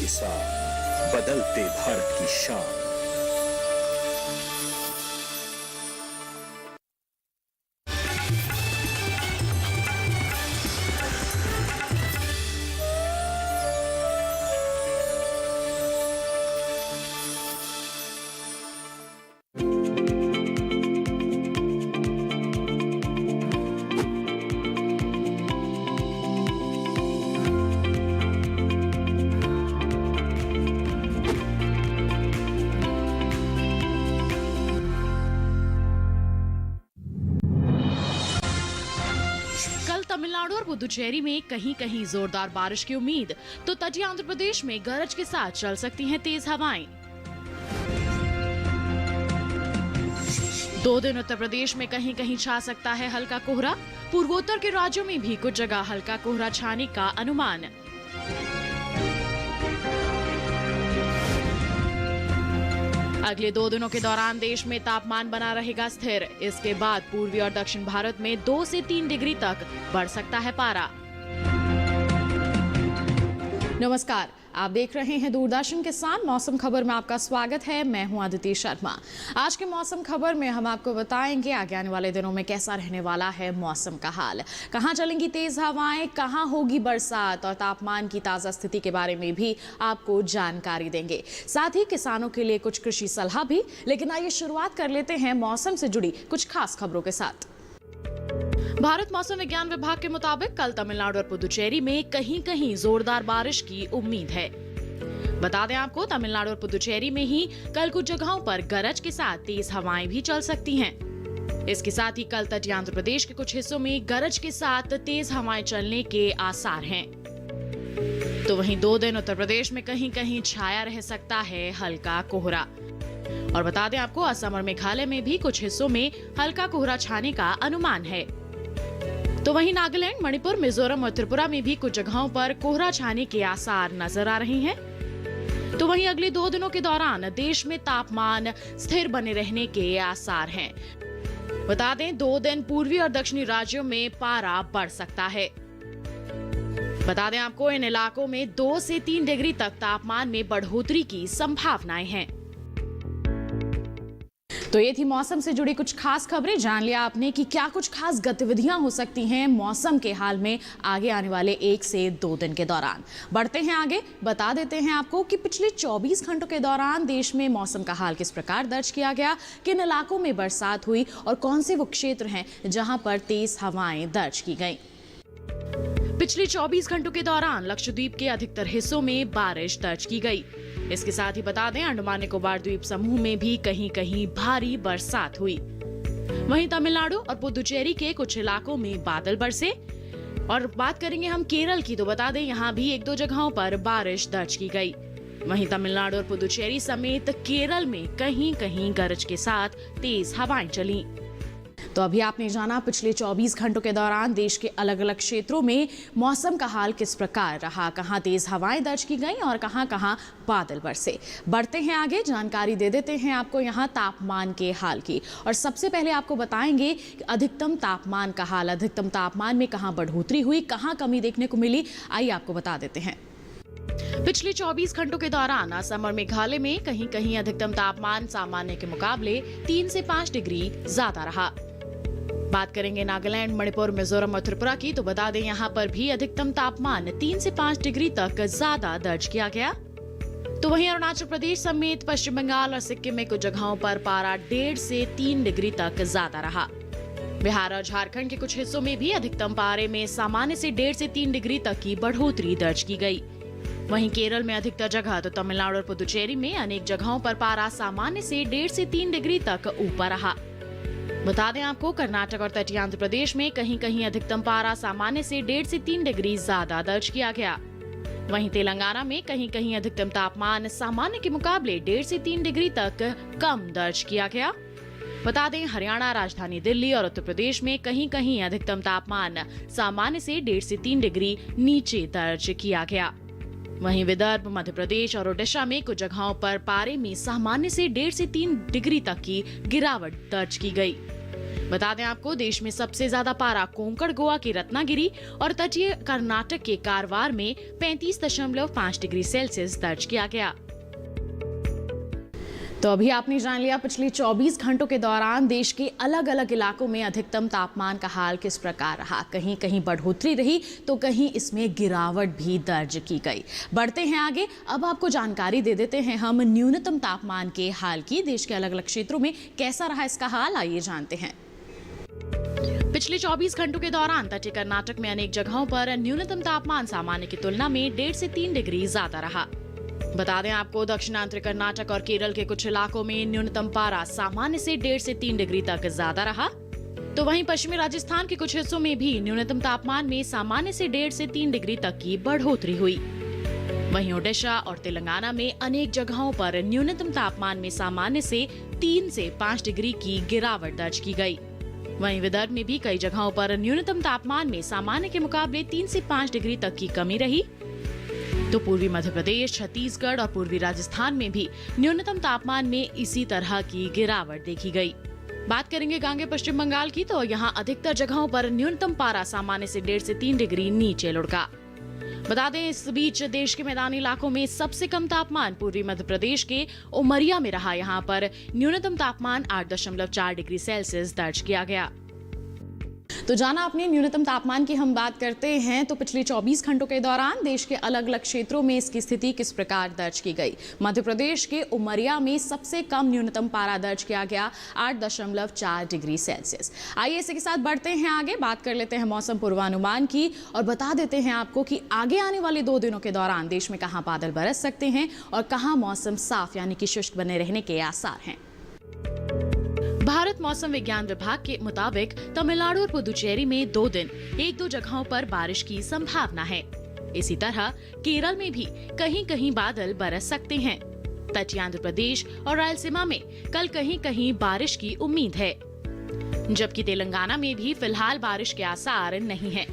साथ बदलते भारत की शान। तमिलनाडु और पुदुचेरी में कहीं कहीं जोरदार बारिश की उम्मीद, तो तटीय आंध्र प्रदेश में गरज के साथ चल सकती हैं तेज हवाएं। 2 दिन उत्तर प्रदेश में कहीं कहीं छा सकता है हल्का कोहरा। पूर्वोत्तर के राज्यों में भी कुछ जगह हल्का कोहरा छाने का अनुमान। अगले 2 दिनों के दौरान देश में तापमान बना रहेगा स्थिर। इसके बाद पूर्वी और दक्षिण भारत में 2 से 3 डिग्री तक बढ़ सकता है पारा। नमस्कार, आप देख रहे हैं दूरदर्शन किसान। मौसम खबर में आपका स्वागत है। मैं हूं अदिति शर्मा। आज के मौसम खबर में हम आपको बताएंगे आगे आने वाले दिनों में कैसा रहने वाला है मौसम का हाल, कहां चलेंगी तेज हवाएं, कहां होगी बरसात और तापमान की ताजा स्थिति के बारे में भी आपको जानकारी देंगे। साथ ही किसानों के लिए कुछ कृषि सलाह भी। लेकिन आइए शुरुआत कर लेते हैं मौसम से जुड़ी कुछ खास खबरों के साथ। भारत मौसम विज्ञान विभाग के मुताबिक कल तमिलनाडु और पुदुचेरी में कहीं कहीं जोरदार बारिश की उम्मीद है। बता दें आपको, तमिलनाडु और पुदुचेरी में ही कल कुछ जगहों पर गरज के साथ तेज हवाएं भी चल सकती हैं। इसके साथ ही कल तटीय आंध्र प्रदेश के कुछ हिस्सों में गरज के साथ तेज हवाएं चलने के आसार हैं। तो वहीं 2 दिन उत्तर प्रदेश में कहीं कहीं छाया रह सकता है हल्का कोहरा। और बता दें आपको, असम और मेघालय में भी कुछ हिस्सों में हल्का कोहरा छाने का अनुमान है। तो वहीं नागालैंड, मणिपुर, मिजोरम और त्रिपुरा में भी कुछ जगहों पर कोहरा छाने के आसार नजर आ रहे हैं। तो वहीं अगले 2 दिनों के दौरान देश में तापमान स्थिर बने रहने के आसार हैं। बता दें, 2 दिन पूर्वी और दक्षिणी राज्यों में पारा बढ़ सकता है। बता दें आपको, इन इलाकों में 2 से 3 डिग्री तक तापमान में बढ़ोतरी की संभावनाएं हैं। तो ये थी मौसम से जुड़ी कुछ खास खबरें। जान लिया आपने कि क्या कुछ खास गतिविधियां हो सकती हैं मौसम के हाल में आगे आने वाले 1 से 2 दिन के दौरान। बढ़ते हैं आगे, बता देते हैं आपको कि पिछले 24 घंटों के दौरान देश में मौसम का हाल किस प्रकार दर्ज किया गया, किन इलाकों में बरसात हुई और कौन से वो क्षेत्र हैं जहां पर तेज हवाएं दर्ज की गई। पिछले 24 घंटों के दौरान लक्षद्वीप के अधिकतर हिस्सों में बारिश दर्ज की गई। इसके साथ ही बता दें, अंडमान निकोबार द्वीप समूह में भी कहीं कहीं भारी बरसात हुई। वहीं तमिलनाडु और पुदुचेरी के कुछ इलाकों में बादल बरसे। और बात करेंगे हम केरल की, तो बता दें यहाँ भी 1-2 जगहों पर बारिश दर्ज की गई। वहीं तमिलनाडु और पुदुचेरी समेत केरल में कहीं कहीं गरज के साथ तेज हवाएं चली। तो अभी आपने जाना पिछले 24 घंटों के दौरान देश के अलग अलग क्षेत्रों में मौसम का हाल किस प्रकार रहा, कहां तेज हवाएं दर्ज की गई और कहां कहां बादल बरसे। बढ़ते हैं आगे, जानकारी दे देते हैं आपको यहां तापमान के हाल की। और सबसे पहले आपको बताएंगे अधिकतम तापमान का हाल। अधिकतम तापमान में कहां बढ़ोतरी हुई, कहां कमी देखने को मिली, आइए आपको बता देते हैं। पिछले 24 घंटों के दौरान असम और मेघालय में कहीं कहीं अधिकतम तापमान सामान्य के मुकाबले 3 से 5 डिग्री ज्यादा रहा। बात करेंगे नागालैंड, मणिपुर, मिजोरम और त्रिपुरा की, तो बता दें यहाँ पर भी अधिकतम तापमान 3 से 5 डिग्री तक ज्यादा दर्ज किया गया। तो वहीं अरुणाचल प्रदेश समेत पश्चिम बंगाल और सिक्किम में कुछ जगहों पर पारा 1.5 से 3 डिग्री तक ज्यादा रहा। बिहार और झारखंड के कुछ हिस्सों में भी अधिकतम पारे में सामान्य से 1.5 से 3 डिग्री तक की बढ़ोतरी दर्ज की गई। वहीं केरल में अधिकतर जगह, तो तमिलनाडु और पुदुचेरी में अनेक जगहों पर पारा सामान्य से 1.5 से 3 डिग्री तक ऊपर रहा। बता दें आपको, कर्नाटक और तटीय आंध्र प्रदेश में कहीं कहीं अधिकतम पारा सामान्य से 1.5 से 3 डिग्री ज्यादा दर्ज किया गया। वहीं तेलंगाना में कहीं कहीं अधिकतम तापमान सामान्य के मुकाबले 1.5 से 3 डिग्री तक कम दर्ज किया गया। बता दें, हरियाणा, राजधानी दिल्ली और उत्तर प्रदेश में कहीं कहीं अधिकतम तापमान सामान्य से 1.5 से 3 डिग्री नीचे दर्ज किया गया। वहीं विदर्भ, मध्य प्रदेश और ओडिशा में कुछ जगहों पर पारे में सामान्य से 1.5 से 3 डिग्री तक की गिरावट दर्ज की गई। बता दें आपको, देश में सबसे ज्यादा पारा कोंकण गोवा की रत्नागिरी और तटीय कर्नाटक के कारवार में 35.5 डिग्री सेल्सियस दर्ज किया गया। तो अभी आपने जान लिया पिछले 24 घंटों के दौरान देश के अलग अलग इलाकों में अधिकतम तापमान का हाल किस प्रकार रहा। कहीं कहीं बढ़ोतरी रही तो कहीं इसमें गिरावट भी दर्ज की गई। बढ़ते हैं आगे, अब आपको जानकारी दे देते हैं हम न्यूनतम तापमान के हाल की। देश के अलग अलग क्षेत्रों में कैसा रहा इसका हाल, आइए जानते हैं। पिछले 24 घंटों के दौरान तटीय कर्नाटक में अनेक जगहों पर न्यूनतम तापमान सामान्य की तुलना में 1.5 से 3 डिग्री ज्यादा रहा। बता दें आपको, दक्षिणांतरी कर्नाटक और केरल के कुछ इलाकों में न्यूनतम पारा सामान्य से 1.5 से 3 डिग्री तक ज्यादा रहा। तो वहीं पश्चिमी राजस्थान के कुछ हिस्सों में भी न्यूनतम तापमान में सामान्य से 1.5 से 3 डिग्री तक की बढ़ोतरी हुई। वहीं ओडिशा और तेलंगाना में अनेक जगहों पर न्यूनतम तापमान में सामान्य से 3 से 5 डिग्री की गिरावट दर्ज की गई। वहीं विदर्भ में भी कई जगहों पर न्यूनतम तापमान में सामान्य के मुकाबले 3 से 5 डिग्री तक की कमी रही। तो पूर्वी मध्य प्रदेश, छत्तीसगढ़ और पूर्वी राजस्थान में भी न्यूनतम तापमान में इसी तरह की गिरावट देखी गई। बात करेंगे गांगे पश्चिम बंगाल की, तो यहाँ अधिकतर जगहों पर न्यूनतम पारा सामान्य से 1.5 से 3 डिग्री नीचे लुढ़का। बता दें, इस बीच देश के मैदानी इलाकों में सबसे कम तापमान पूर्वी मध्य प्रदेश के उमरिया में रहा। यहाँ पर न्यूनतम तापमान 8.4 डिग्री सेल्सियस दर्ज किया गया। तो जाना आपने न्यूनतम तापमान की हम बात करते हैं, तो पिछले 24 घंटों के दौरान देश के अलग अलग क्षेत्रों में इसकी स्थिति किस प्रकार दर्ज की गई। मध्य प्रदेश के उमरिया में सबसे कम न्यूनतम पारा दर्ज किया गया 8.4 डिग्री सेल्सियस। आइए इसी के साथ बढ़ते हैं आगे, बात कर लेते हैं मौसम पूर्वानुमान की और बता देते हैं आपको कि आगे आने वाले 2 दिनों के दौरान देश में कहां बादल बरस सकते हैं और कहां मौसम साफ यानी कि शुष्क बने रहने के आसार हैं। भारत मौसम विज्ञान विभाग के मुताबिक तमिलनाडु और पुदुचेरी में 2 दिन 1-2 जगहों पर बारिश की संभावना है। इसी तरह केरल में भी कहीं कहीं बादल बरस सकते हैं। तटीय आंध्र प्रदेश और रायलसीमा में कल कहीं कहीं बारिश की उम्मीद है, जबकि तेलंगाना में भी फिलहाल बारिश के आसार नहीं है।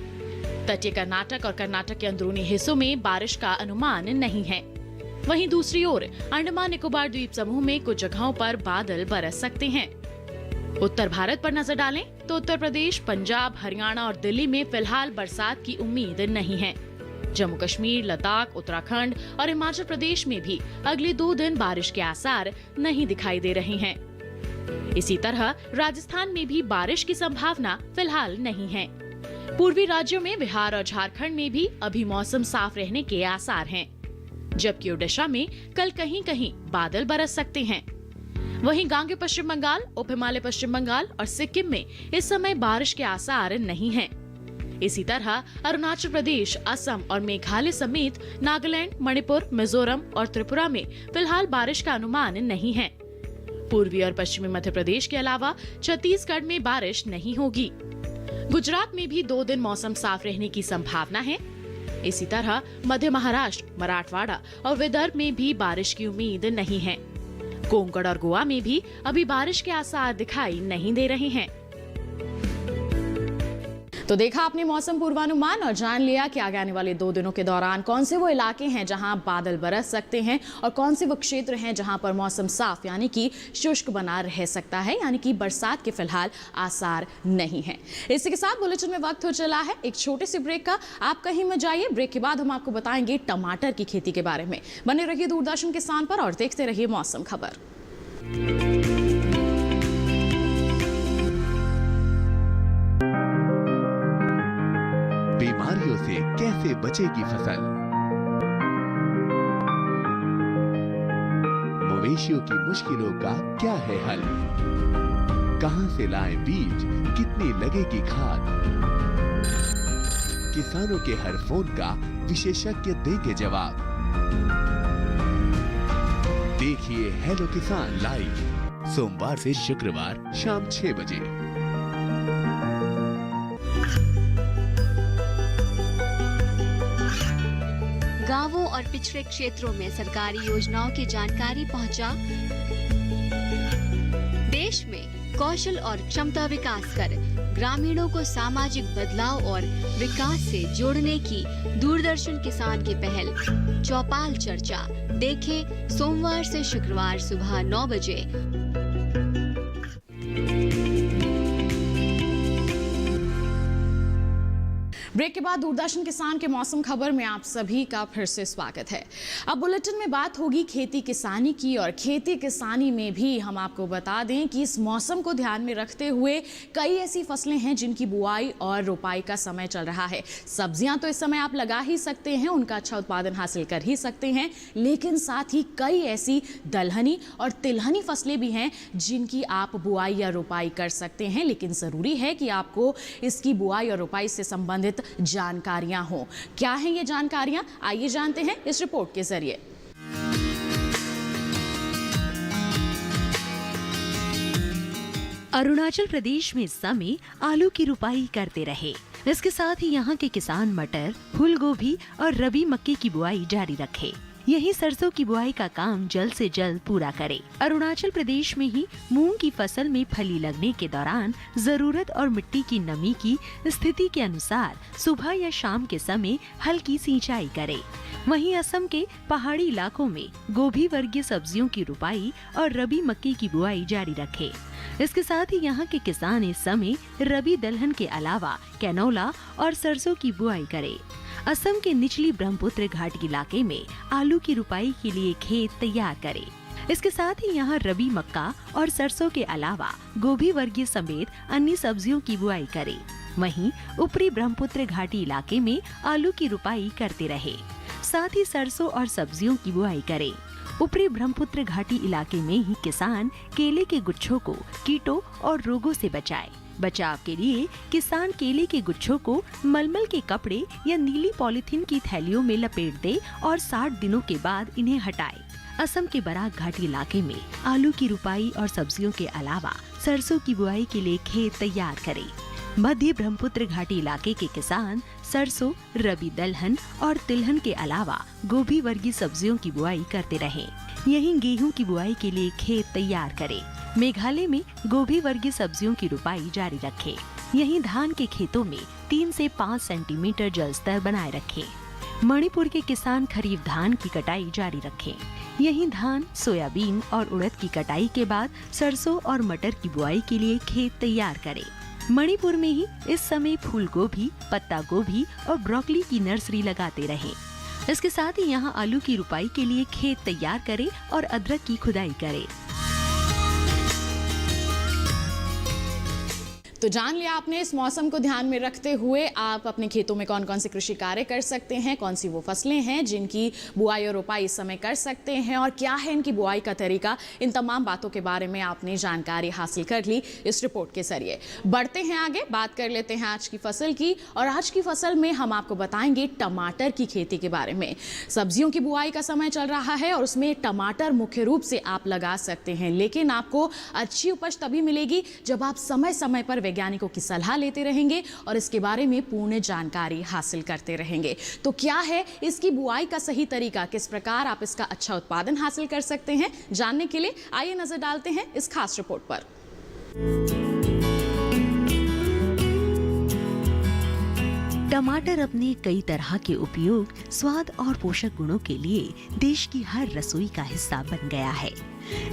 तटीय कर्नाटक और कर्नाटक के अंदरूनी हिस्सों में बारिश का अनुमान नहीं है। वहीं दूसरी ओर अंडमान निकोबार द्वीप समूह में कुछ जगहों पर बादल बरस सकते हैं। उत्तर भारत पर नजर डालें तो उत्तर प्रदेश, पंजाब, हरियाणा और दिल्ली में फिलहाल बरसात की उम्मीद नहीं है। जम्मू कश्मीर, लद्दाख, उत्तराखंड और हिमाचल प्रदेश में भी अगले 2 दिन बारिश के आसार नहीं दिखाई दे रहे हैं। इसी तरह राजस्थान में भी बारिश की संभावना फिलहाल नहीं है। पूर्वी राज्यों में बिहार और झारखंड में भी अभी मौसम साफ रहने के आसार हैं, जबकि ओडिशा में कल कहीं कहीं बादल बरस सकते हैं। वहीं गांगे पश्चिम बंगाल, उप हिमालय पश्चिम बंगाल और सिक्किम में इस समय बारिश के आसार नहीं हैं। इसी तरह अरुणाचल प्रदेश, असम और मेघालय समेत नागालैंड, मणिपुर, मिजोरम और त्रिपुरा में फिलहाल बारिश का अनुमान नहीं है। पूर्वी और पश्चिमी मध्य प्रदेश के अलावा छत्तीसगढ़ में बारिश नहीं होगी। गुजरात में भी 2 दिन मौसम साफ रहने की संभावना है। इसी तरह मध्य महाराष्ट्र, मराठवाड़ा और विदर्भ में भी बारिश की उम्मीद नहीं है। कोंकण और गोवा में भी अभी बारिश के आसार दिखाई नहीं दे रहे हैं। तो देखा आपने मौसम पूर्वानुमान और जान लिया कि आगे आने वाले 2 दिनों के दौरान कौन से वो इलाके हैं जहां बादल बरस सकते हैं और कौन से वो क्षेत्र हैं जहां पर मौसम साफ यानी कि शुष्क बना रह सकता है, यानी कि बरसात के फिलहाल आसार नहीं है। इसी के साथ बुलेटिन में वक्त हो चला है एक छोटे से ब्रेक का। आप कहीं मत जाइए, ब्रेक के बाद हम आपको बताएंगे टमाटर की खेती के बारे में। बने रहिए दूरदर्शन किसान पर और देखते रहिए मौसम खबर। बीमारियों से कैसे बचेगी फसल? मवेशियों की मुश्किलों का क्या है हल? कहां से लाएं बीज, कितनी लगेगी खाद? किसानों के हर फोन का विशेषज्ञ देंगे जवाब। देखिए हेलो किसान लाइव सोमवार से शुक्रवार शाम 6 बजे। गांवों और पिछड़े क्षेत्रों में सरकारी योजनाओं की जानकारी पहुंचा। देश में कौशल और क्षमता विकास कर ग्रामीणों को सामाजिक बदलाव और विकास से जोड़ने की दूरदर्शन किसान की पहल चौपाल चर्चा देखें सोमवार से शुक्रवार सुबह 9 बजे। ब्रेक के बाद दूरदर्शन किसान के मौसम खबर में आप सभी का फिर से स्वागत है। अब बुलेटिन में बात होगी खेती किसानी की, और खेती किसानी में भी हम आपको बता दें कि इस मौसम को ध्यान में रखते हुए कई ऐसी फसलें हैं जिनकी बुआई और रोपाई का समय चल रहा है। सब्जियां तो इस समय आप लगा ही सकते हैं, उनका अच्छा उत्पादन हासिल कर ही सकते हैं, लेकिन साथ ही कई ऐसी दलहनी और तिलहनी फसलें भी हैं जिनकी आप बुआई या रोपाई कर सकते हैं, लेकिन ज़रूरी है कि आपको इसकी बुआई और रोपाई से संबंधित जानकारियां हो। क्या हैं ये जानकारियां, आइए जानते हैं इस रिपोर्ट के जरिए। अरुणाचल प्रदेश में इस समय आलू की रुपाई करते रहे। इसके साथ ही यहाँ के किसान मटर, फूल गोभी और रबी मक्के की बुआई जारी रखे। यही सरसों की बुआई का काम जल्द से जल्द पूरा करे। अरुणाचल प्रदेश में ही मूंग की फसल में फली लगने के दौरान जरूरत और मिट्टी की नमी की स्थिति के अनुसार सुबह या शाम के समय हल्की सिंचाई करे। वहीं असम के पहाड़ी इलाकों में गोभी वर्गीय सब्जियों की रुपाई और रबी मक्के की बुआई जारी रखे। इसके साथ ही यहाँ के किसान इस समय रबी दलहन के अलावा कैनोला और सरसों की बुआई करे। असम के निचली ब्रह्मपुत्र घाट इलाके में आलू की रुपाई के लिए खेत तैयार करे। इसके साथ ही यहाँ रबी मक्का और सरसों के अलावा गोभी वर्गीय समेत अन्य सब्जियों की बुआई करे। वहीं ऊपरी ब्रह्मपुत्र घाटी इलाके में आलू की रुपाई करते रहे, साथ ही सरसों और सब्जियों की बुआई करे। ऊपरी ब्रह्मपुत्र घाटी इलाके में ही किसान केले के गुच्छों को कीटों और रोगों से बचाए। बचाव के लिए किसान केले के गुच्छों को मलमल के कपड़े या नीली पॉलिथीन की थैलियों में लपेट दे और 60 दिनों के बाद इन्हें हटाए। असम के बराक घाटी इलाके में आलू की रुपाई और सब्जियों के अलावा सरसों की बुआई के लिए खेत तैयार करे। मध्य ब्रह्मपुत्र घाटी इलाके के किसान सरसों, रबी दलहन और तिलहन के अलावा गोभी वर्गीय सब्जियों की बुआई करते रहे। यहीं गेहूं की बुआई के लिए खेत तैयार करे। मेघालय में गोभी वर्गीय सब्जियों की रुपाई जारी रखे। यहीं धान के खेतों में 3 से 5 सेंटीमीटर जल स्तर बनाए रखे। मणिपुर के किसान खरीफ धान की कटाई जारी रखे। यहीं धान, सोयाबीन और उड़द की कटाई के बाद सरसों और मटर की बुआई के लिए खेत तैयार करे। मणिपुर में ही इस समय फूल गोभी, पत्ता गोभी और ब्रोकली की नर्सरी लगाते रहे। इसके साथ ही यहाँ आलू की रुपाई के लिए खेत तैयार करे और अदरक की खुदाई करे। तो जान लिया आपने, इस मौसम को ध्यान में रखते हुए आप अपने खेतों में कौन कौन से कृषि कार्य कर सकते हैं, कौन सी वो फसलें हैं जिनकी बुआई और रोपाई इस समय कर सकते हैं और क्या है इनकी बुआई का तरीका। इन तमाम बातों के बारे में आपने जानकारी हासिल कर ली इस रिपोर्ट के जरिए। बढ़ते हैं आगे, बात कर लेते हैं आज की फसल की, और आज की फसल में हम आपको बताएंगे टमाटर की खेती के बारे में। सब्जियों की बुआई का समय चल रहा है और उसमें टमाटर मुख्य रूप से आप लगा सकते हैं, लेकिन आपको अच्छी उपज तभी मिलेगी जब आप समय समय पर वैज्ञानिकों की सलाह लेते रहेंगे और इसके बारे में पूर्ण जानकारी हासिल करते रहेंगे। तो क्या है इसकी बुआई का सही तरीका, किस प्रकार आप इसका अच्छा उत्पादन हासिल कर सकते हैं, जानने के लिए आइए नजर डालते हैं इस खास रिपोर्ट पर। टमाटर अपने कई तरह के उपयोग, स्वाद और पोषक गुणों के लिए देश की हर रसोई का हिस्सा बन गया है।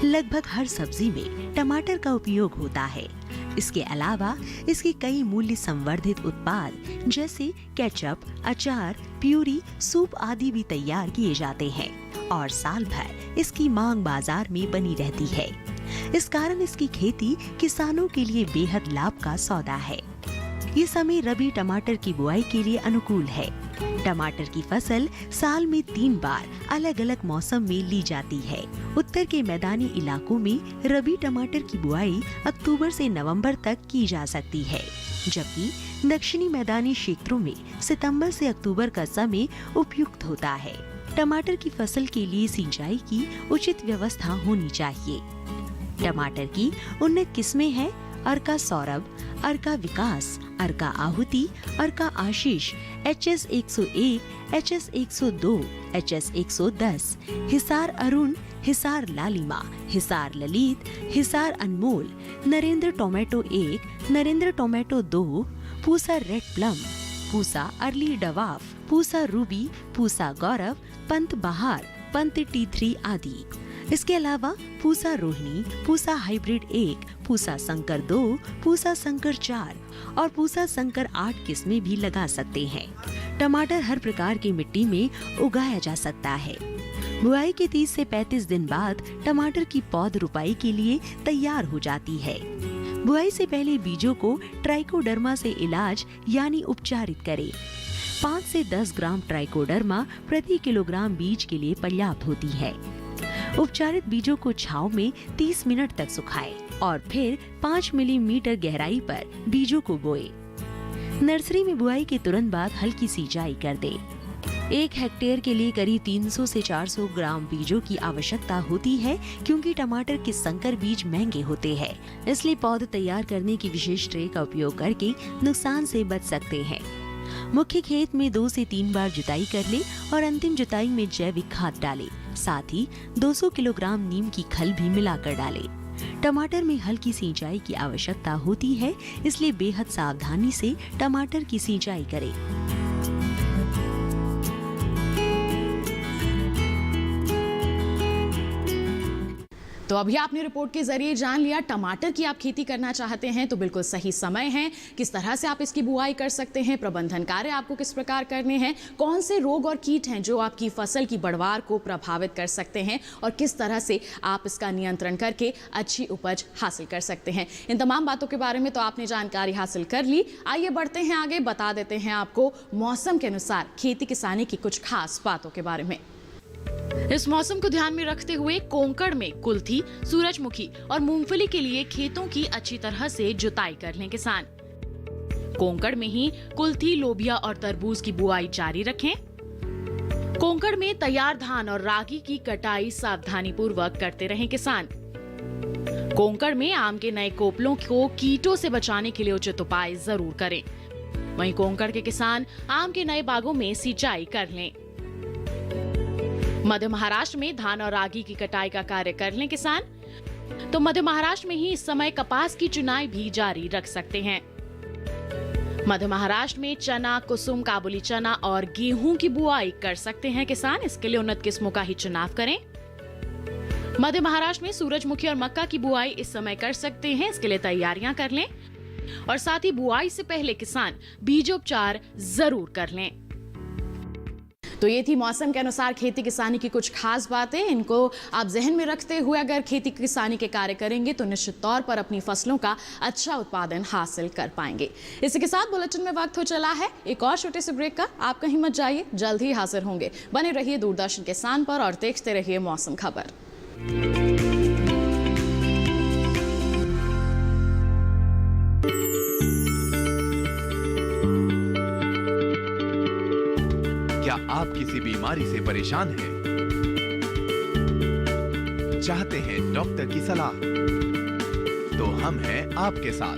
लगभग हर सब्जी में टमाटर का उपयोग होता है। इसके अलावा इसके कई मूल्य संवर्धित उत्पाद जैसे केचप, अचार, प्यूरी, सूप आदि भी तैयार किए जाते हैं और साल भर इसकी मांग बाजार में बनी रहती है। इस कारण इसकी खेती किसानों के लिए बेहद लाभ का सौदा है। ये समय रबी टमाटर की बुआई के लिए अनुकूल है। टमाटर की फसल साल में 3 बार अलग अलग मौसम में ली जाती है। उत्तर के मैदानी इलाकों में रबी टमाटर की बुआई अक्टूबर से नवंबर तक की जा सकती है, जबकि दक्षिणी मैदानी क्षेत्रों में सितंबर से अक्टूबर का समय उपयुक्त होता है। टमाटर की फसल के लिए सिंचाई की उचित व्यवस्था होनी चाहिए। टमाटर की उन्नत किस्में हैं अर्का सौरभ, अर्का विकास, अर्का आहुति, अर्का आशीष, HS 101, HS 102, HS 110, Hisar Arun, Hisar Lalima, Hisar Lalit, Hisar Anmol, Narendra tomato 1, Narendra tomato 2, Pusa Red Plum, Pusa Early Dwarf, Pusa Ruby, Pusa Gaurav, Pant Bahar, Pant T3 आदि। इसके अलावा पूसा रोहिणी, पूसा हाइब्रिड 1, पूसा संकर 2, पूसा संकर 4 और पूसा संकर 8 किस्में भी लगा सकते हैं। टमाटर हर प्रकार की मिट्टी में उगाया जा सकता है। बुआई के 30 से 35 दिन बाद टमाटर की पौध रुपाई के लिए तैयार हो जाती है। बुआई से पहले बीजों को ट्राइकोडर्मा से इलाज यानी उपचारित करें। 5 से 10 ग्राम ट्राइकोडर्मा प्रति किलोग्राम बीज के लिए पर्याप्त होती है। उपचारित बीजों को छांव में 30 मिनट तक सुखाएं और फिर 5 मिलीमीटर गहराई पर बीजों को बोए। नर्सरी में बुआई के तुरंत बाद हल्की सिंचाई कर दें। 1 हेक्टेयर के लिए करीब 300 से 400 ग्राम बीजों की आवश्यकता होती है, क्योंकि टमाटर के संकर बीज महंगे होते हैं। इसलिए पौध तैयार करने की विशेष ट्रे का उपयोग करके नुकसान से बच सकते हैं। मुख्य खेत में 2 से 3 बार जुताई कर ले और अंतिम जुताई में जैविक खाद डालें। साथ ही 200 किलोग्राम नीम की खल भी मिलाकर डालें। टमाटर में हल्की सिंचाई की आवश्यकता होती है, इसलिए बेहद सावधानी से टमाटर की सिंचाई करें। तो अभी आपने रिपोर्ट के जरिए जान लिया, टमाटर की आप खेती करना चाहते हैं तो बिल्कुल सही समय है। किस तरह से आप इसकी बुआई कर सकते हैं, प्रबंधन कार्य आपको किस प्रकार करने हैं, कौन से रोग और कीट हैं जो आपकी फसल की बढ़वार को प्रभावित कर सकते हैं और किस तरह से आप इसका नियंत्रण करके अच्छी उपज हासिल कर सकते हैं। इन तमाम बातों के बारे में तो आपने जानकारी हासिल कर ली। आइए बढ़ते हैं आगे, बता देते हैं आपको मौसम के अनुसार खेती किसानी की कुछ खास बातों के बारे में। इस मौसम को ध्यान में रखते हुए कोंकण में कुल्थी, सूरजमुखी और मूंगफली के लिए खेतों की अच्छी तरह से जुताई कर लें किसान। कोंकण में ही कुल्थी, लोबिया और तरबूज की बुआई जारी रखें। कोंकण में तैयार धान और रागी की कटाई सावधानी पूर्वक करते रहें किसान। कोंकण में आम के नए कोपलों को कीटों से बचाने के लिए उचित उपाय जरूर करें। वहीं कोंकण के किसान आम के नए बागों में सिंचाई कर लें। मध्य महाराष्ट्र में धान और रागी की कटाई का कार्य कर लें किसान। तो मध्य महाराष्ट्र में ही इस समय कपास की चुनाई भी जारी रख सकते हैं। मध्य महाराष्ट्र में चना, कुसुम, काबुली चना और गेहूं की बुआई कर सकते हैं किसान। इसके लिए उन्नत किस्मों का ही चुनाव करें। मध्य महाराष्ट्र में सूरजमुखी और मक्का की बुआई इस समय कर सकते हैं। इसके लिए तैयारियां कर लें और साथ ही बुआई से पहले किसान बीजोपचार जरूर कर लें। तो ये थी मौसम के अनुसार खेती किसानी की कुछ खास बातें। इनको आप जहन में रखते हुए अगर खेती किसानी के कार्य करेंगे तो निश्चित तौर पर अपनी फसलों का अच्छा उत्पादन हासिल कर पाएंगे। इसी के साथ बुलेटिन में वक्त हो चला है एक और छोटे से ब्रेक का। आप कहीं मत जाइए, जल्द ही हाजिर होंगे। बने रहिए दूरदर्शन किसान पर और देखते रहिए मौसम खबर। क्या आप किसी बीमारी से परेशान हैं? चाहते हैं डॉक्टर की सलाह? तो हम हैं आपके साथ।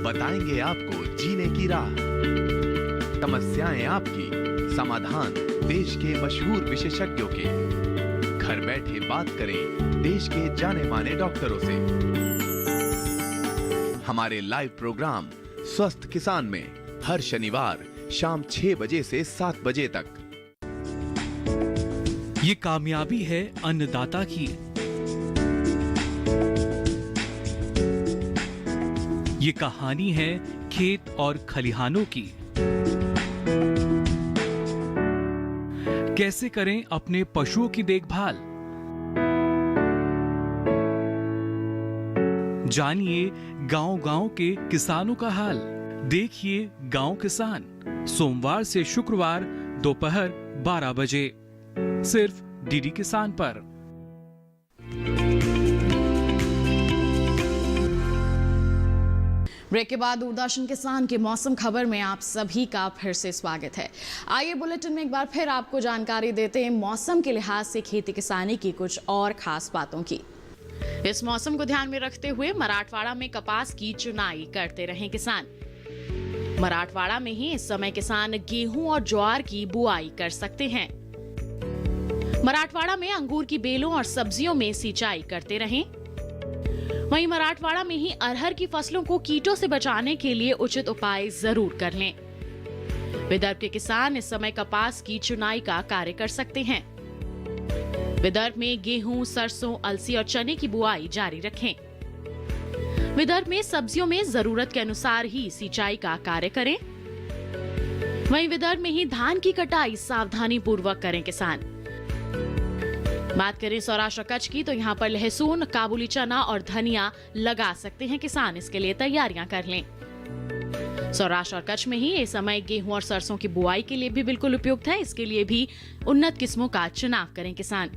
बताएंगे आपको जीने की राह। समस्याएं आपकी, समाधान देश के मशहूर विशेषज्ञों के। घर बैठे बात करें देश के जाने माने डॉक्टरों से। हमारे लाइव प्रोग्राम स्वस्थ किसान में हर शनिवार शाम 6 बजे से 7 बजे तक। ये कामयाबी है अन्नदाता की। ये कहानी है खेत और खलिहानों की। कैसे करें अपने पशुओं की देखभाल, जानिए गांव-गांव के किसानों का हाल। देखिए गांव किसान, सोमवार से शुक्रवार दोपहर 12 बजे सिर्फ डीडी किसान पर। ब्रेक के बाद दूरदर्शन किसान के मौसम खबर में आप सभी का फिर से स्वागत है। आइए बुलेटिन में एक बार फिर आपको जानकारी देते हैं मौसम के लिहाज से खेती किसानी की कुछ और खास बातों की। इस मौसम को ध्यान में रखते हुए मराठवाड़ा में कपास की चुनाई करते रहें किसान। मराठवाड़ा में ही इस समय किसान गेहूं और ज्वार की बुआई कर सकते हैं। मराठवाड़ा में अंगूर की बेलों और सब्जियों में सिंचाई करते रहें। वहीं मराठवाड़ा में ही अरहर की फसलों को कीटों से बचाने के लिए उचित उपाय जरूर कर लें। विदर्भ के किसान इस समय कपास की चुनाई का कार्य कर सकते हैं। विदर्भ में गेहूं, सरसों, अलसी और चने की बुआई जारी रखें। विदर्भ में सब्जियों में जरूरत के अनुसार ही सिंचाई का कार्य करें। वहीं विदर्भ में ही धान की कटाई सावधानी पूर्वक करें किसान। बात करें सौराष्ट्र कच्छ की तो यहाँ पर लहसुन, काबुली चना और धनिया लगा सकते हैं किसान, इसके लिए तैयारियां कर लें। सौराष्ट्र और कच्छ में ही ये समय गेहूं और सरसों की बुआई के लिए भी बिल्कुल उपयुक्त है, इसके लिए भी उन्नत किस्मों का चुनाव करें किसान।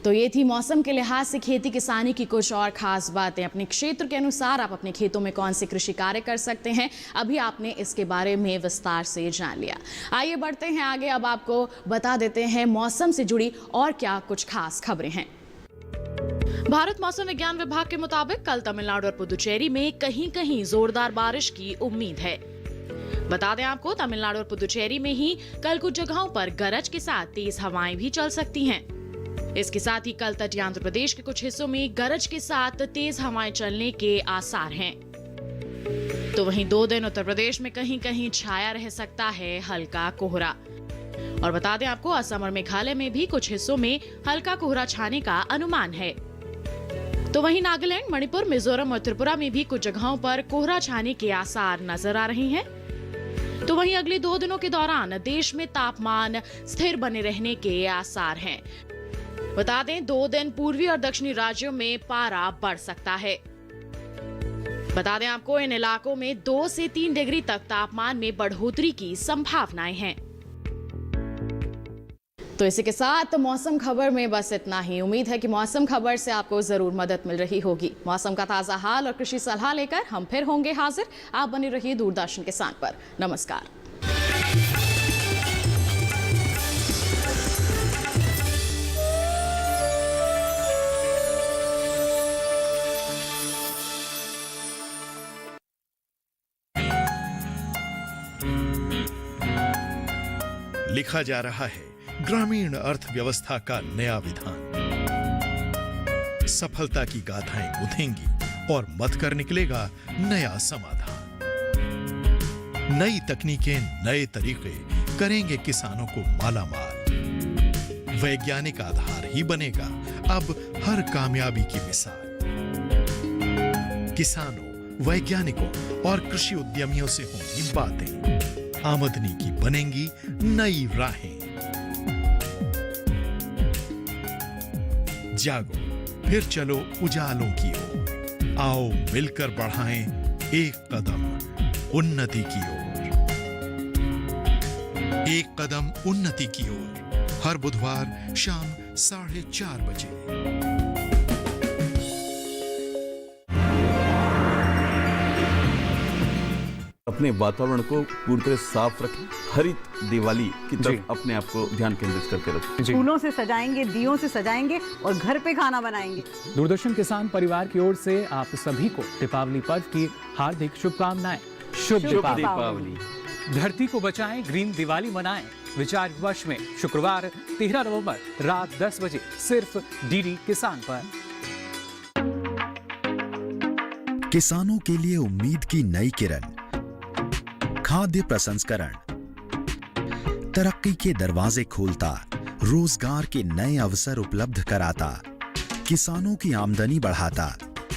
तो ये थी मौसम के लिहाज से खेती किसानी की कुछ और खास बातें। अपने क्षेत्र के अनुसार आप अपने खेतों में कौन से कृषि कार्य कर सकते हैं, अभी आपने इसके बारे में विस्तार से जान लिया। आइए बढ़ते हैं आगे, अब आपको बता देते हैं मौसम से जुड़ी और क्या कुछ खास खबरें हैं। भारत मौसम विज्ञान विभाग के मुताबिक कल तमिलनाडु और पुदुचेरी में कहीं कहीं जोरदार बारिश की उम्मीद है। बता दें आपको, तमिलनाडु और पुदुचेरी में ही कल कुछ जगहों पर गरज के साथ तेज हवाएं भी चल सकती हैं। इसके साथ ही कल तटीय आंध्र प्रदेश के कुछ हिस्सों में गरज के साथ तेज हवाएं चलने के आसार हैं। तो वहीं 2 दिन उत्तर प्रदेश में कहीं कहीं छाया रह सकता है हल्का कोहरा। और बता दें आपको, असम और मेघालय में भी कुछ हिस्सों में हल्का कोहरा छाने का अनुमान है। तो वहीं नागालैंड, मणिपुर, मिजोरम और त्रिपुरा में भी कुछ जगहों पर कोहरा छाने के आसार नजर आ रहे हैं। तो वहीं अगले 2 दिनों के दौरान देश में तापमान स्थिर बने रहने के आसार हैं। बता दें, 2 दिन पूर्वी और दक्षिणी राज्यों में पारा बढ़ सकता है। बता दें आपको, इन इलाकों में 2 से 3 डिग्री तक तापमान में बढ़ोतरी की संभावनाएं हैं। तो इसी के साथ मौसम खबर में बस इतना ही। उम्मीद है कि मौसम खबर से आपको जरूर मदद मिल रही होगी। मौसम का ताजा हाल और कृषि सलाह लेकर हम फिर होंगे हाजिर। आप बने रहिए दूरदर्शन किसान पर। नमस्कार। लिखा जा रहा है ग्रामीण अर्थव्यवस्था का नया विधान। सफलता की गाथाएं गुथेंगी और मत कर निकलेगा नया समाधान। नई तकनीकें, नए तरीके करेंगे किसानों को मालामाल। वैज्ञानिक आधार ही बनेगा अब हर कामयाबी की मिसाल। किसानों, वैज्ञानिकों और कृषि उद्यमियों से होंगी बातें। आमदनी की बनेंगी नई राहें। जागो, फिर चलो उजालों की ओर। आओ मिलकर बढ़ाएं एक कदम उन्नति की ओर। एक कदम उन्नति की ओर, हर बुधवार शाम 4:30 बजे। अपने वातावरण को पूरी तरह साफ रखें। हरित दिवाली की तरफ अपने आप को ध्यान केंद्रित करके रखें। फूलों से सजाएंगे, दियों से सजाएंगे और घर पे खाना बनाएंगे। दूरदर्शन किसान परिवार की ओर से आप सभी को दीपावली पर्व की हार्दिक शुभकामनाएं। शुभ दीपावली। धरती को बचाएं, ग्रीन दिवाली मनाएं। विचार विमर्श में शुक्रवार 13 नवंबर रात 10 बजे सिर्फ डीडी किसान पर। किसानों के लिए उम्मीद की नई किरण, खाद्य प्रसंस्करण, तरक्की के दरवाजे खोलता, रोजगार के नए अवसर उपलब्ध कराता, किसानों की आमदनी बढ़ाता,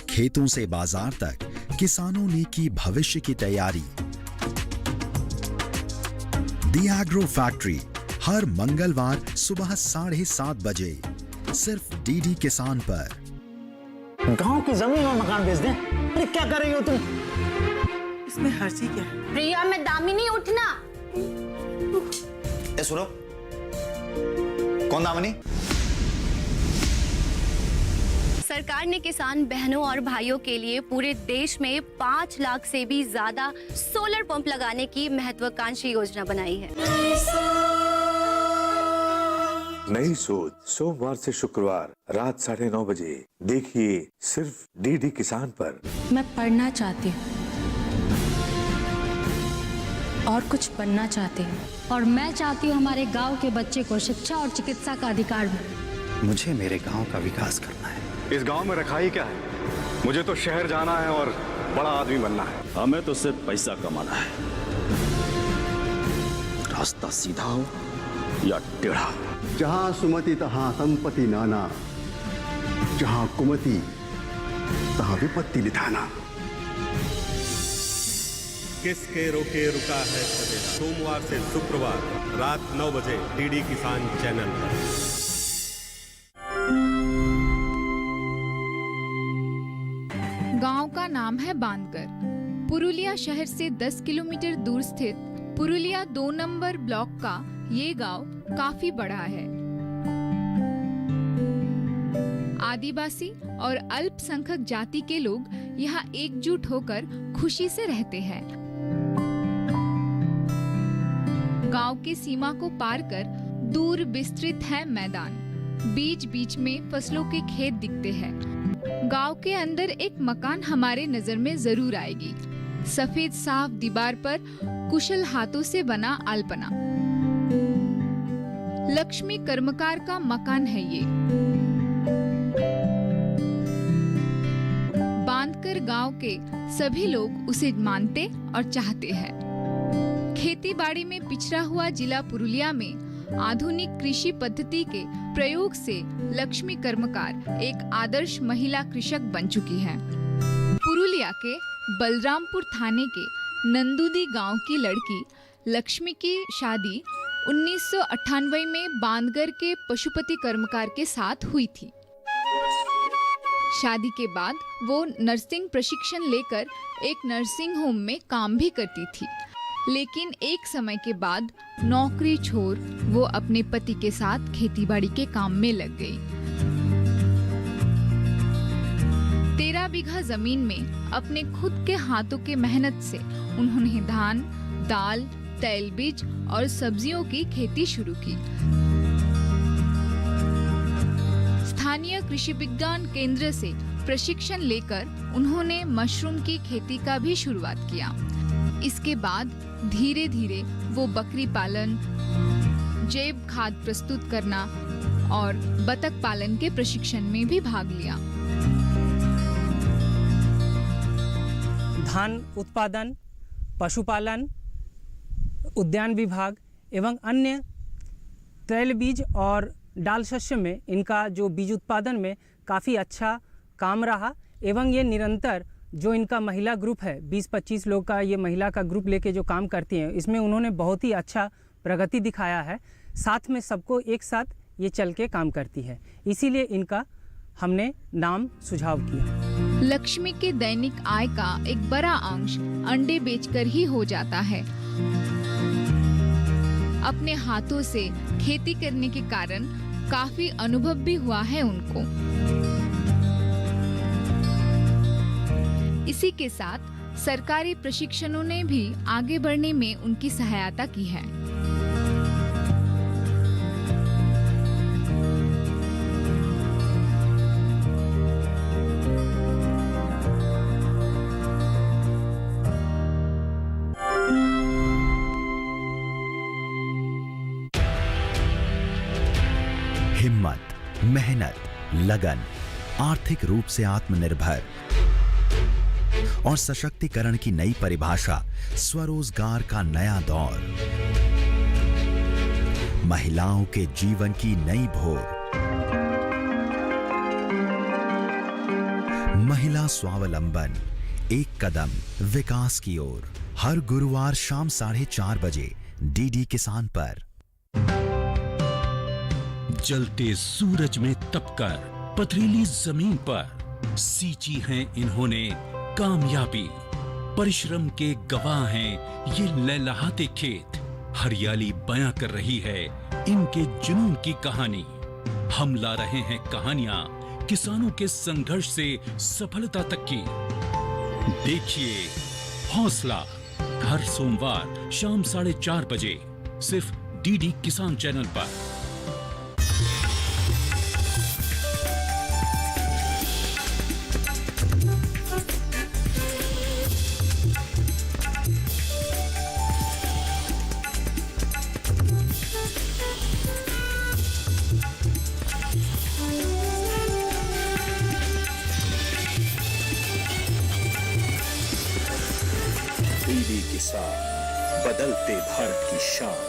खेतों से बाजार तक किसानों ने की भविष्य की तैयारी। दी एग्रो फैक्ट्री हर मंगलवार सुबह 7:30 बजे सिर्फ डीडी किसान पर। गांव की जमीन और मकान बेच दें? अरे क्या कर रही हो तुम? इसमें हर्षी क्या है? प्रिया, मैं दामिनी, उठना। ए सुनो, कौन दामिनी? सरकार ने किसान बहनों और भाइयों के लिए पूरे देश में 5 लाख से भी ज्यादा सोलर पंप लगाने की महत्वाकांक्षी योजना बनाई है। नई सोच, सोमवार से शुक्रवार रात 9:30 बजे देखिए सिर्फ डीडी किसान पर। मैं पढ़ना चाहती हूँ और कुछ बनना चाहती हूँ, और मैं चाहती हूँ हमारे गांव के बच्चे को शिक्षा और चिकित्सा का अधिकार मिले। मुझे मेरे गांव का विकास करना है। इस गांव में रखाई क्या है? मुझे तो शहर जाना है और बड़ा आदमी बनना है। हमें तो सिर्फ पैसा कमाना है। रास्ता सीधा हो या टेढ़ा। जहां सुमति तहां संपत्ति नाना, जहां कुमति तहां विपत्ति निधाना। किसके रोके रुका है सवेरा, सोमवार से शुक्रवार रात 9 बजे डीडी किसान चैनल पर। गांव का नाम है बांदकर। पुरुलिया शहर से 10 किलोमीटर दूर स्थित पुरुलिया 2 नंबर ब्लॉक का ये गांव काफी बड़ा है। आदिवासी और अल्पसंख्यक जाति के लोग यहाँ एकजुट होकर खुशी से रहते हैं। गांव की सीमा को पार कर दूर विस्तृत है मैदान, बीच बीच में फसलों के खेत दिखते हैं। गांव के अंदर एक मकान हमारे नजर में जरूर आएगी। सफेद साफ दीवार पर कुशल हाथों से बना अल्पना। लक्ष्मी कर्मकार का मकान है ये। बांधकर गांव के सभी लोग उसे मानते और चाहते हैं। खेती बाड़ी में पिछड़ा हुआ जिला पुरुलिया में आधुनिक कृषि पद्धति के प्रयोग से लक्ष्मी कर्मकार एक आदर्श महिला कृषक बन चुकी है। पुरुलिया के बलरामपुर थाने के नंदुदी गांव की लड़की लक्ष्मी की शादी 1998 में बांधगर के पशुपति कर्मकार के साथ हुई थी। शादी के बाद वो नर्सिंग प्रशिक्षण लेकर एक नर्सिंग होम में काम भी करती थी, लेकिन एक समय के बाद नौकरी छोड़ वो अपने पति के साथ खेतीबाड़ी के काम में लग गई। 13 बीघा जमीन में अपने खुद के हाथों के मेहनत से उन्होंने धान, दाल, तैलबीज और सब्जियों की खेती शुरू की। स्थानीय कृषि विज्ञान केंद्र से प्रशिक्षण लेकर उन्होंने मशरूम की खेती का भी शुरुआत किया। इसके बाद धीरे धीरे वो बकरी पालन, जैव खाद प्रस्तुत करना और बतख पालन के प्रशिक्षण में भी भाग लिया। धान उत्पादन, पशुपालन, उद्यान विभाग एवं अन्य तैल बीज और डाल शस्य में इनका जो बीज उत्पादन में काफ़ी अच्छा काम रहा एवं ये निरंतर जो इनका महिला ग्रुप है 20-25 लोग का ये महिला का ग्रुप लेके जो काम करती हैं, इसमें उन्होंने बहुत ही अच्छा प्रगति दिखाया है। साथ में सबको एक साथ ये चल के काम करती है, इसीलिए इनका हमने नाम सुझाव किया। लक्ष्मी के दैनिक आय का एक बड़ा अंश अंडे बेचकर ही हो जाता है। अपने हाथों से खेती करने के कारण काफी अनुभव भी हुआ है उनको। इसी के साथ सरकारी प्रशिक्षणों ने भी आगे बढ़ने में उनकी सहायता की है। हिम्मत, मेहनत, लगन, आर्थिक रूप से आत्मनिर्भर और सशक्तिकरण की नई परिभाषा, स्वरोजगार का नया दौर, महिलाओं के जीवन की नई भोर, महिला स्वावलंबन, एक कदम विकास की ओर। हर गुरुवार शाम 4:30 बजे डीडी किसान पर। जलते सूरज में तपकर पथरीली जमीन पर सींची है इन्होंने कामयाबी। परिश्रम के गवाह हैं ये लहलहाते खेत। हरियाली बयां कर रही है इनके जुनून की कहानी। हम ला रहे हैं कहानियां किसानों के संघर्ष से सफलता तक की। देखिए हौसला, हर सोमवार शाम 4:30 बजे सिर्फ डीडी किसान चैनल पर। डीडी किसान, बदलते भारत की शान।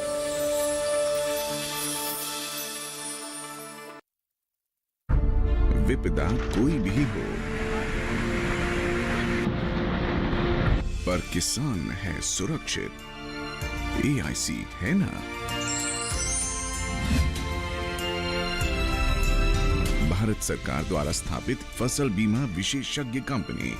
विपदा कोई भी हो, पर किसान है सुरक्षित। AIC है ना। भारत सरकार द्वारा स्थापित फसल बीमा विशेषज्ञ कंपनी